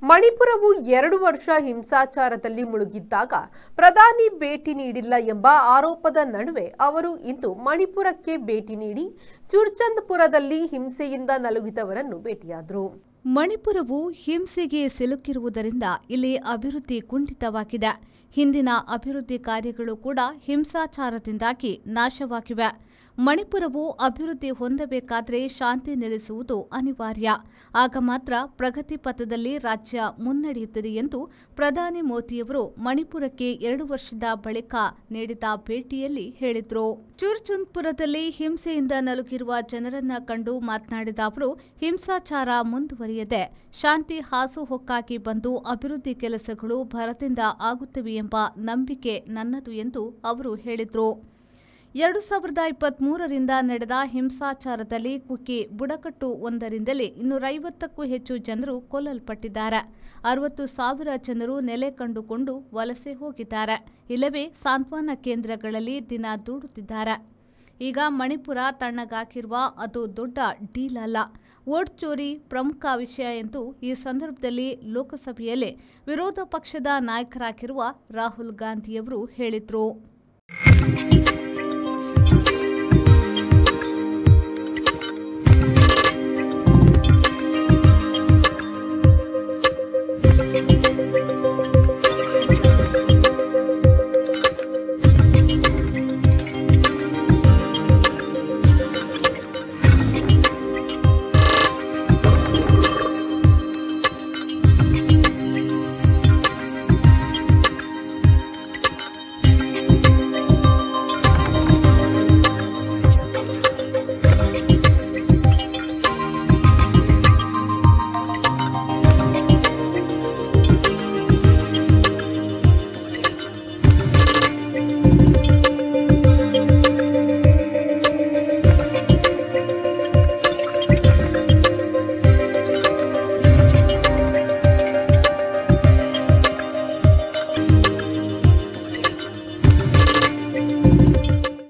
ಮಣಿಪುರವು 2 ವರ್ಷ ಹಿಂಸಾಚಾರದಲ್ಲಿ ಮುಳುಗಿದ್ದಾಗ ಪ್ರಧಾನಿ ಭೇಟಿ ನೀಡಿಲ್ಲ ಎಂಬ ಆರೋಪದ ನಡುವೆ ಅವರು ಇಂದು ಮಣಿಪುರಕ್ಕೆ ಭೇಟಿ ನೀಡಿ ಚುರ್ಚಂದ್ಪುರದಲ್ಲಿ ಹಿಂಸೆಯಿಂದ ನಲುಗಿದವರನ್ನು ಭೇಟಿಯಾದರು. ಮಣಿಪುರವು ಹಿಂಸೆಗೆ ಸಿಲುಕಿರುವುದರಿಂದ ಇಲ್ಲಿ ಅಭಿವೃದ್ಧಿ ಕುಂಠಿತವಾಗಿದೆ. ಹಿಂದಿನ ಅಭಿವೃದ್ಧಿ ಕಾರ್ಯಗಳು ಕೂಡ ಹಿಂಸಾಚಾರದಿಂದಾಗಿ ನಾಶವಾಗಿವೆ. ಮಣಿಪುರವು ಅಭಿವೃದ್ಧಿ ಹೊಂದಬೇಕಾದರೆ ಶಾಂತಿ ನೆಲೆಸುವುದು ಅನಿವಾರ್ಯ. ಆಗ ಮಾತ್ರ ಪ್ರಗತಿ ಪಥದಲ್ಲಿ ರಾಜ್ಯ ಮುನ್ನಡೆಯುತ್ತದೆ ಎಂದು ಪ್ರಧಾನಿ ಮೋದಿಯವರು ಮಣಿಪುರಕ್ಕೆ 2 ವರ್ಷದ ಬಳಿಕ ನೀಡಿದ ಭೇಟಿಯಲ್ಲಿ ಹೇಳಿದರು. ಚುರ್ಚಂದ್ಪುರದಲ್ಲಿ ಹಿಂಸೆಯಿಂದ ನಲುಗಿರುವ ಜನರನ್ನ ಕಂಡು ಮಾತನಾಡಿದ ಅವರು, ಹಿಂಸಾಚಾರ ಮುಂದುವರಿಯದೆ ಶಾಂತಿ ಹಾಸುಹೊಕ್ಕಾಗಿ ಬಂದು ಅಭಿವೃದ್ಧಿ ಕೆಲಸಗಳು ಭರದಿಂದ ಆಗುತ್ತವೆ ಎಂಬ ನಂಬಿಕೆ ನನ್ನದು ಎಂದು ಅವರು ಹೇಳಿದರು. 2023ರಿಂದ ನಡೆದ ಹಿಂಸಾಚಾರದಲ್ಲಿ ಕುಕಿ ಬುಡಕಟ್ಟು ಒಂದರಿಂದಲೇ 250ಕ್ಕೂ ಹೆಚ್ಚು ಜನರು ಕೊಲ್ಲಲ್ಪಟ್ಟಿದ್ದಾರೆ. 60,000 ಜನರು ನೆಲೆ ಕಂಡುಕೊಂಡು ವಲಸೆ ಹೋಗಿದ್ದಾರೆ, ಇಲ್ಲವೇ ಸಾಂತ್ವನ ಕೇಂದ್ರಗಳಲ್ಲಿ ದಿನ ದೂಡುತ್ತಿದ್ದಾರೆ. ಈಗ ಮಣಿಪುರ ತಣ್ಣಗಾಕಿರುವ ಅದು ದೊಡ್ಡ ಡೀಲ್ ಅಲ್ಲ, ವೋಟ್ ಚೋರಿ ಪ್ರಮುಖ ವಿಷಯ ಎಂದು ಈ ಸಂದರ್ಭದಲ್ಲಿ ಲೋಕಸಭೆಯಲ್ಲಿ ವಿರೋಧ ಪಕ್ಷದ ನಾಯಕರಾಗಿರುವ ರಾಹುಲ್ ಗಾಂಧಿಯವರು ಹೇಳಿದರು.